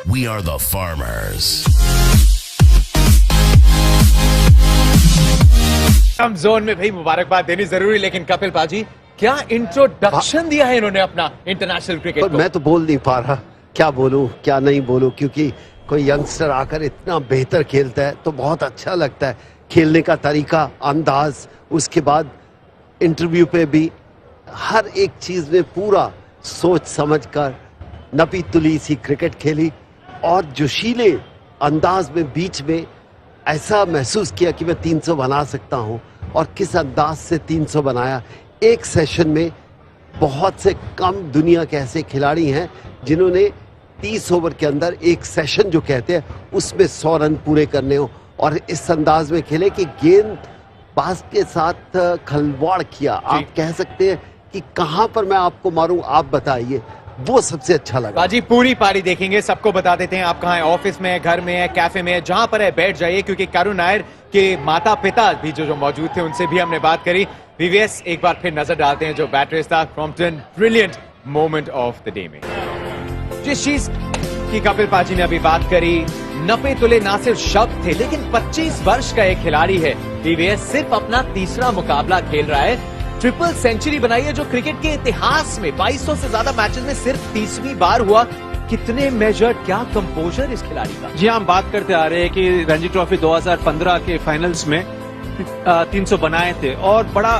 We are the farmers. हम zone में भाई मुबारकबाद देनी जरूरी, लेकिन कपिल पाजी क्या इंट्रोडक्शन दिया है इन्होंने अपना इंटरनेशनल क्रिकेट को। मैं तो बोल नहीं पा रहा, क्या बोलूं क्या नहीं बोलूं, क्योंकि कोई यंगस्टर आकर इतना बेहतर खेलता है तो बहुत अच्छा लगता है। खेलने का तरीका, अंदाज, उसके बाद इंटरव्यू पे भी हर एक चीज में पूरा सोच समझ कर नपी तुली सी क्रिकेट खेली और जोशीले अंदाज में बीच में ऐसा महसूस किया कि मैं 300 बना सकता हूं, और किस अंदाज से 300 बनाया। एक सेशन में बहुत से कम दुनिया के ऐसे खिलाड़ी हैं जिन्होंने 30 ओवर के अंदर एक सेशन जो कहते हैं उसमें 100 रन पूरे करने हो, और इस अंदाज में खेले कि गेंदबाज के साथ खिलवाड़ किया। आप कह सकते हैं कि कहां पर मैं आपको मारूं, आप बताइए, वो सबसे अच्छा लगा। बाजी पूरी पारी देखेंगे, सबको बता देते हैं आप कहाँ हैं, ऑफिस में है, घर में है, कैफे में है, जहां पर है बैठ जाइए, क्योंकि करुण नायर के माता पिता भी जो मौजूद थे उनसे भी हमने बात करी। वीवीएस एक बार फिर नजर डालते हैं जो बैट रेस था Crompton, brilliant moment of the day में। जिस चीज की कपिल पाजी ने अभी बात करी, नपे तुले ना सिर्फ शब्द थे, लेकिन 25 वर्ष का एक खिलाड़ी है। वीवीएस सिर्फ अपना तीसरा मुकाबला खेल रहा है, ट्रिपल सेंचुरी बनाई है जो क्रिकेट के इतिहास में 2200 से ज्यादा मैचेस में सिर्फ 30वीं बार हुआ। कितने मेजर्ड, क्या कंपोजर इस खिलाड़ी का। जी, हम बात करते आ रहे हैं कि रणजी ट्रॉफी 2015 के फाइनल्स में 300 बनाए थे और बड़ा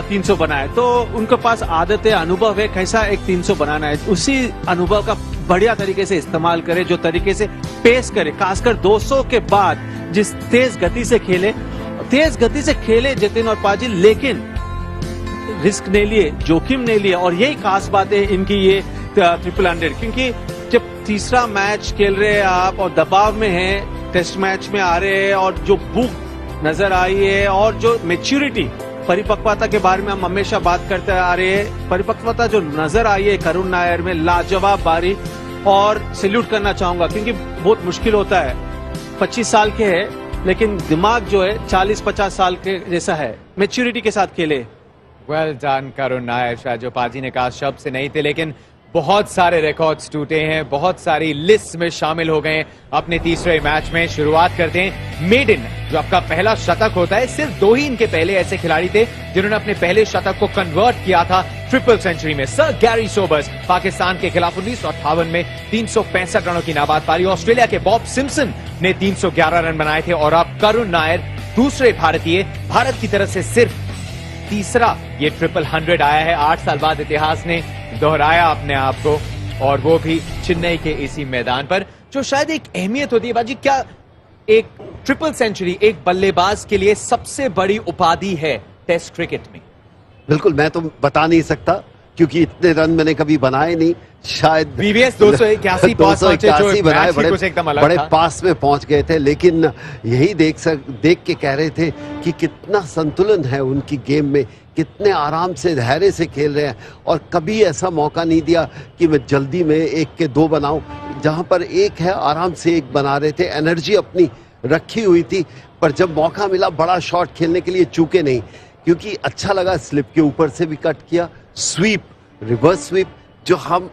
300 बनाए, तो उनके पास आदत है, अनुभव है कैसा एक 300 बनाना है। उसी अनुभव का बढ़िया तरीके से इस्तेमाल करे, जो तरीके से पेश करे, खासकर 200 के बाद जिस तेज गति से खेले जतिन और पाजी, लेकिन रिस्क नहीं लिए, जोखिम नहीं लिए, और यही खास बात है इनकी ये 300, क्योंकि जब तीसरा मैच खेल रहे हैं आप और दबाव में हैं, टेस्ट मैच में आ रहे हैं, और जो भूख नजर आई है और जो मैच्योरिटी, परिपक्वता के बारे में हम हमेशा बात करते आ रहे हैं, परिपक्वता जो नजर आई है करुण नायर में, लाजवाब बारी, और सैल्यूट करना चाहूंगा, क्योंकि बहुत मुश्किल होता है। 25 साल के हैं लेकिन दिमाग जो है 40-50 साल के जैसा है, मैच्योरिटी के साथ खेले। Well done Karun Nair. शायद जो पाजी ने कहा शब्द से नहीं थे, लेकिन बहुत सारे रिकॉर्ड्स टूटे हैं, बहुत सारी लिस्ट में शामिल हो गए अपने तीसरे मैच में। शुरुआत करते हैं मेडन, जो आपका पहला शतक होता है। सिर्फ 2 ही इनके पहले ऐसे खिलाड़ी थे जिन्होंने अपने पहले शतक को कन्वर्ट किया था ट्रिपल सेंचुरी में। सर गैरी सोबर्स पाकिस्तान के खिलाफ 1958 में 365 रनों की नाबाद पारी। ऑस्ट्रेलिया के बॉब सिम्पसन ने 311 रन बनाए थे, और अब करुण नायर दूसरे भारतीय, भारत की तरफ से सिर्फ तीसरा ये 100 आया है। 8 साल बाद इतिहास ने दोहराया अपने आप को, और वो भी चेन्नई के इसी मैदान पर, जो शायद एक अहमियत होती है बाजी। क्या एक ट्रिपल सेंचुरी एक बल्लेबाज के लिए सबसे बड़ी उपाधि है टेस्ट क्रिकेट में? बिल्कुल, मैं तो बता नहीं सकता, क्योंकि इतने रन मैंने कभी बनाए नहीं। शायद वीवीएस 281 बनाए, बड़े बड़े पास में पहुंच गए थे, लेकिन यही देख के कह रहे थे कि कितना संतुलन है उनकी गेम में, कितने आराम से धैर्य से खेल रहे हैं, और कभी ऐसा मौका नहीं दिया कि मैं जल्दी में 1 के 2 बनाऊं। जहां पर 1 है आराम से 1 बना रहे थे, एनर्जी अपनी रखी हुई थी, पर जब मौका मिला बड़ा शॉट खेलने के लिए चूके नहीं, क्योंकि अच्छा लगा। स्लिप के ऊपर से भी कट किया, स्वीप, रिवर्स स्वीप, जो हम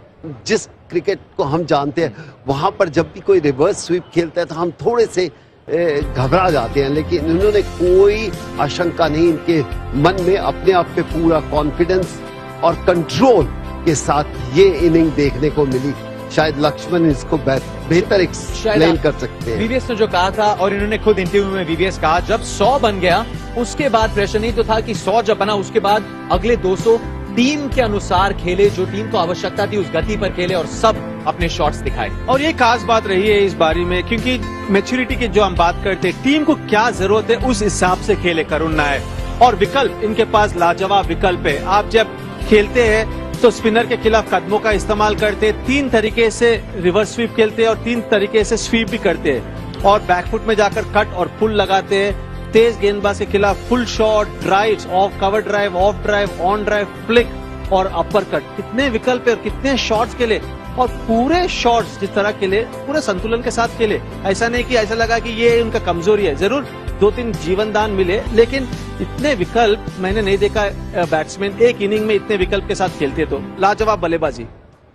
जिस क्रिकेट को हम जानते हैं, वहां पर जब भी कोई रिवर्स स्वीप खेलता है तो हम थोड़े से घबरा जाते हैं, लेकिन इन्होंने कोई आशंका नहीं, इनके मन में अपने आप पे पूरा कॉन्फिडेंस और कंट्रोल के साथ ये इनिंग देखने को मिली। शायद लक्ष्मण इसको बेहतर एक्सप्लेन कर सकते हैं। वीवीएस ने जो कहा था, और इन्होंने खुद इंटरव्यू में वीवीएस कहा, जब 100 बन गया उसके बाद प्रेशर नहीं तो था कि 100 जब बना उसके बाद अगले 200 टीम के अनुसार खेले, जो टीम को आवश्यकता थी उस गति पर खेले, और सब अपने शॉट्स दिखाए। और ये खास बात रही है इस बारी में, क्योंकि मैच्योरिटी की जो हम बात करते हैं, टीम को क्या जरूरत है उस हिसाब से खेले करुण नायर, और विकल्प इनके पास लाजवाब विकल्प है। आप जब खेलते हैं तो स्पिनर के खिलाफ कदमों का इस्तेमाल करते हैं, 3 तरीके से रिवर्स स्वीप खेलते हैं और 3 तरीके से स्वीप भी करते हैं, और बैकफुट में जाकर कट और पुल लगाते हैं। तेज गेंदबाज के खिलाफ full shot, drives, of cover drive, of drive, on drive, flick और अपर कट, कितने विकल्प है और कितने शॉट्स खेले, और पूरे शॉट्स जिस तरह खेले पूरे संतुलन के साथ खेले। ऐसा नहीं कि ऐसा लगा कि ये उनका कमजोरी है, जरूर 2-3 जीवनदान मिले, लेकिन इतने विकल्प मैंने नहीं देखा बैट्समैन एक इनिंग में इतने विकल्प के साथ खेलते। तो लाजवाब बल्लेबाजी।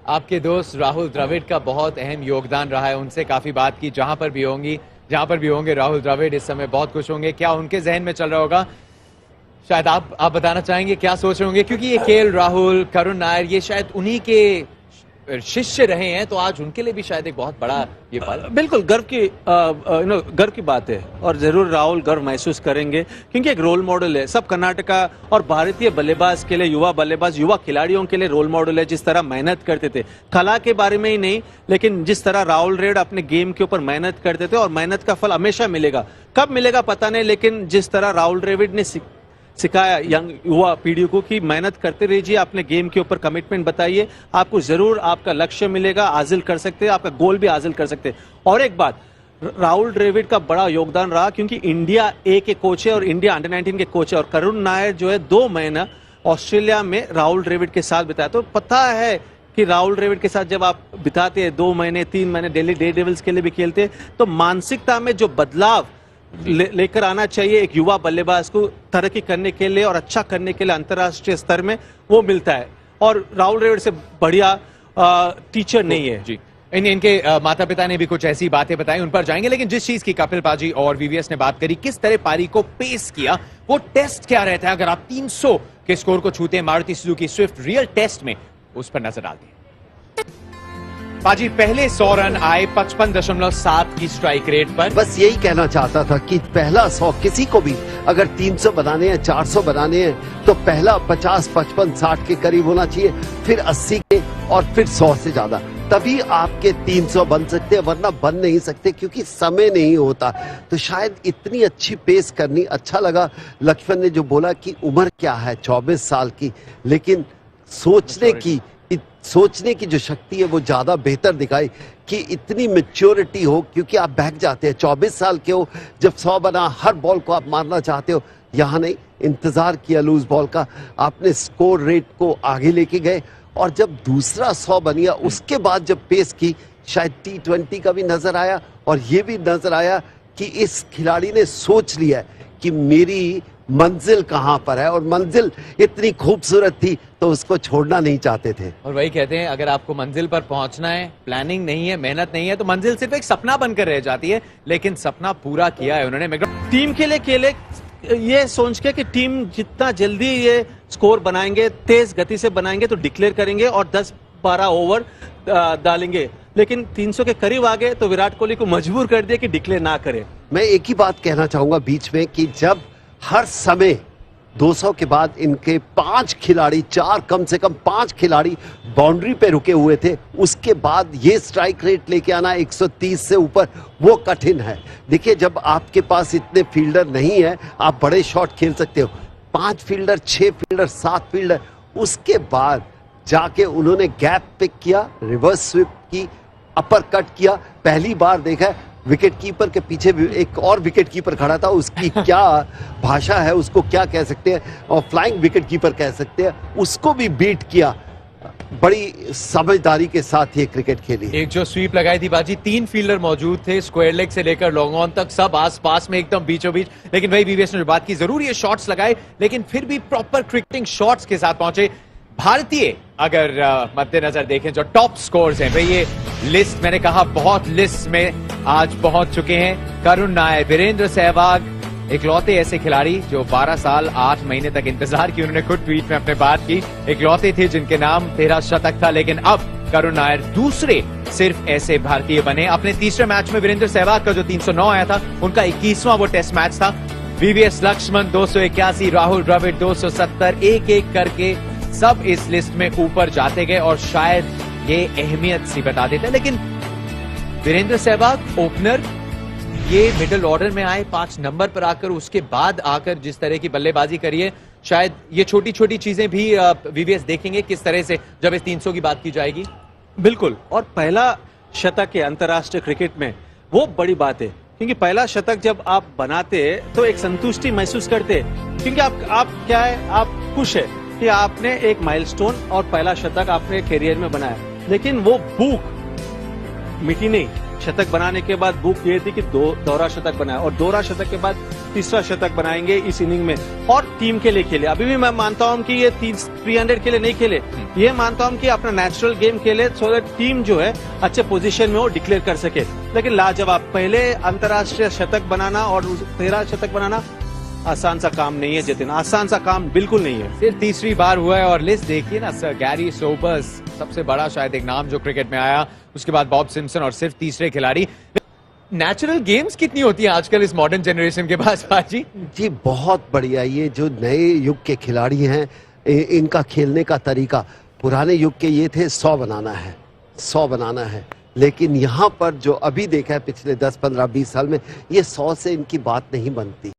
आपके दोस्त राहुल द्रविड़ का बहुत अहम योगदान रहा है, उनसे काफी बात की। जहां पर भी होंगे राहुल द्रविड़ इस समय बहुत खुश होंगे। क्या उनके जहन में चल रहा होगा, शायद आप बताना चाहेंगे क्या सोच रहे होंगे, क्योंकि ये केएल राहुल, करुण नायर, ये शायद उन्हीं के शिष्य रहे हैं, तो आज उनके लिए भी शायद एक बहुत बड़ा ये पल। बिल्कुल गर्व की बात है, और जरूर राहुल गर्व महसूस करेंगे, क्योंकि एक रोल मॉडल है सब कर्नाटका और भारतीय बल्लेबाज के लिए, युवा खिलाड़ियों के लिए रोल मॉडल है। जिस तरह मेहनत करते थे, कला के बारे में ही नहीं, लेकिन जिस तरह राहुल द्रविड़ अपने गेम के ऊपर मेहनत करते थे, और मेहनत का फल हमेशा मिलेगा, कब मिलेगा पता नहीं, लेकिन जिस तरह राहुल द्रविड़ ने सिखाया युवा पीढ़ी को कि मेहनत करते रहिए, अपने गेम के ऊपर कमिटमेंट बताइए, आपको जरूर आपका लक्ष्य मिलेगा, हासिल कर सकते हैं, आपका गोल भी हासिल कर सकते हैं। और एक बात, राहुल द्रविड़ का बड़ा योगदान रहा, क्योंकि इंडिया ए के कोच है और इंडिया अंडर 19 के कोच है, और करुण नायर जो है 2 महीना ऑस्ट्रेलिया में राहुल द्रविड़ के साथ बिताया। तो पता है कि राहुल द्रविड़ के साथ जब आप बिताते हैं 2 महीने 3 महीने, दिल्ली डेयरडेविल्स के लिए भी खेलते हैं, तो मानसिकता में जो बदलाव लेकर आना चाहिए एक युवा बल्लेबाज को तरक्की करने के लिए और अच्छा करने के लिए अंतर्राष्ट्रीय स्तर में, वो मिलता है। और राहुल द्रविड़ से बढ़िया टीचर नहीं है जी। इनके माता पिता ने भी कुछ ऐसी बातें बताई, उन पर जाएंगे, लेकिन जिस चीज की कपिल पाजी और वीवीएस ने बात करी, किस तरह पारी को पेस किया, वो टेस्ट क्या रहता है अगर आप 300 के स्कोर को छूते हैं Maruti Suzuki Swift real test में, उस पर नजर डालते हैं। पाजी पहले 100 रन आए 55.7 की स्ट्राइक रेट पर। बस यही कहना चाहता था कि पहला 100 किसी को भी अगर 300 बनाने हैं, 400 बनाने हैं, तो पहला 50, 55, 60 के करीब होना चाहिए, फिर 80 के, और फिर 100 से ज्यादा, तभी आपके 300 बन सकते हैं, वरना बन नहीं सकते, क्योंकि समय नहीं होता। तो शायद इतनी अच्छी पेस करनी अच्छा लगा। लक्ष्मण ने जो बोला कि उम्र क्या है, 24 साल की, लेकिन सोचने की जो शक्ति है वो ज्यादा बेहतर दिखाई, कि इतनी मैच्योरिटी हो, क्योंकि आप बहक जाते हैं, 24 साल के हो, जब 100 बना, हर बॉल को आप मारना चाहते हो, यहां नहीं, इंतजार किया लूज बॉल का, आपने स्कोर रेट को आगे लेके गए, और जब दूसरा 100 बन गया, उसके बाद जब पेस की, शायद T20 का भी नजर आया, और ये भी नजर आया कि इस खिलाड़ी ने सोच लिया कि मेरी मंजिल कहां पर है, और मंजिल इतनी खूबसूरत थी तो उसको छोड़ना नहीं चाहते थे। और वही कहते हैं, अगर आपको मंजिल पर पहुंचना है, प्लानिंग नहीं है, मेहनत नहीं है, तो मंजिल सिर्फ एक सपना बनकर रह जाती है, लेकिन सपना पूरा किया है उन्होंने। टीम के लिए खेले ये सोच के कि टीम जितना जल्दी ये स्कोर बनाएंगे, तेज गति से बनाएंगे, तो डिक्लेयर करेंगे और 10-12 ओवर डालेंगे, लेकिन 300 के करीब आ गए तो विराट कोहली को मजबूर कर दिया कि डिक्लेयर ना करे। मैं एक ही बात कहना चाहूंगा बीच में, कि जब हर समय 200 के बाद इनके 5 खिलाड़ी, 4 कम से कम 5 खिलाड़ी बाउंड्री पे रुके हुए थे, उसके बाद ये स्ट्राइक रेट लेके आना 130 से ऊपर, वो कठिन है। देखिए, जब आपके पास इतने फील्डर नहीं है, आप बड़े शॉट खेल सकते हो, 5 फील्डर, 6 फील्डर, 7 फील्डर, उसके बाद जाके उन्होंने गैप पिक किया, रिवर्स स्वीप की, अपर कट किया। पहली बार देखा विकेट कीपर के पीछे भी एक और विकेट कीपर खड़ा था, उसकी क्या भाषा है, उसको क्या कह सकते हैं, और फ्लाइंग विकेट कीपर कह सकते हैं, उसको भी बीट किया। बड़ी समझदारी के साथ ये क्रिकेट खेली। एक जो स्वीप लगाई थी बाजी, 3 फील्डर मौजूद थे, स्क्वायर लेग से लेकर लॉन्ग ऑन तक, सब आसपास में एकदम बीचों बीच। लेकिन वही वीवीएस ने जो बात की, जरूर ये शॉट्स लगाए, लेकिन फिर भी प्रॉपर क्रिकेटिंग शॉट्स के साथ पहुंचे। भारतीय अगर मद्देनजर देखें जो टॉप स्कोर्स हैं, भाई ये लिस्ट मैंने कहा बहुत लिस्ट में आज पहुंच चुके हैं। करुण नायर, वीरेंद्र सहवाग, इकलौते ऐसे खिलाड़ी जो 12 साल 8 महीने तक इंतजार की, उन्होंने खुद ट्वीट में अपने बात की, इकलौते थे जिनके नाम 13 शतक था, लेकिन अब करुण नायर दूसरे सिर्फ ऐसे भारतीय बने। अपने तीसरे मैच में वीरेंद्र सहवाग का जो 309 आया था, उनका 21वां वो टेस्ट मैच था। वीवीएस लक्ष्मण 281, राहुल द्रविड़ 270, एक करके सब इस लिस्ट में ऊपर जाते गए, और शायद ये अहमियत सी बता देता। लेकिन वीरेंद्र सहवाग ओपनर, ये मिडिल ऑर्डर में आए, 5 नंबर पर आकर, उसके बाद आकर जिस तरह की बल्लेबाजी करी है, शायद ये छोटी छोटी चीजें भी वीवीएस देखेंगे किस तरह से जब इस 300 की बात की जाएगी। बिल्कुल, और पहला शतक है अंतर्राष्ट्रीय क्रिकेट में, वो बड़ी बात है, क्योंकि पहला शतक जब आप बनाते तो एक संतुष्टि महसूस करते, क्योंकि आप क्या है, आप खुश है कि आपने एक माइलस्टोन और पहला शतक आपने करियर में बनाया। लेकिन वो भूख मिटी नहीं। शतक बनाने के बाद भूख ये थी कि दोहरा शतक बनाया, और दोहरा शतक के बाद तीसरा शतक बनाएंगे इस इनिंग में और टीम के लिए खेले। अभी भी मैं मानता हूं कि ये 300 के लिए नहीं खेले, ये मानता हूं कि अपना नेचुरल गेम खेले सो दैट टीम जो है अच्छे पोजीशन में वो डिक्लेयर कर सके। लेकिन लाजवाब, पहले अंतर्राष्ट्रीय शतक बनाना और 13 शतक बनाना आसान सा काम नहीं है जतिन, आसान सा काम बिल्कुल नहीं है। सिर्फ तीसरी बार हुआ है और लिस्ट देखिए ना सर, गैरी सोबर्स सबसे बड़ा शायद एक नाम जो क्रिकेट में आया, उसके बाद बॉब सिम्पसन और सिर्फ तीसरे खिलाड़ी। नेचुरल गेम्स कितनी होती हैं आजकल इस मॉडर्न जनरेशन के पास बाजी? जी बहुत बढ़िया, ये जो नए युग के खिलाड़ी हैं इनका खेलने का तरीका, पुराने युग के ये थे 100 बनाना है, 100 बनाना है, लेकिन यहाँ पर जो अभी देखा है पिछले 10, 15, 20 साल में, ये 100 से इनकी बात नहीं बनती।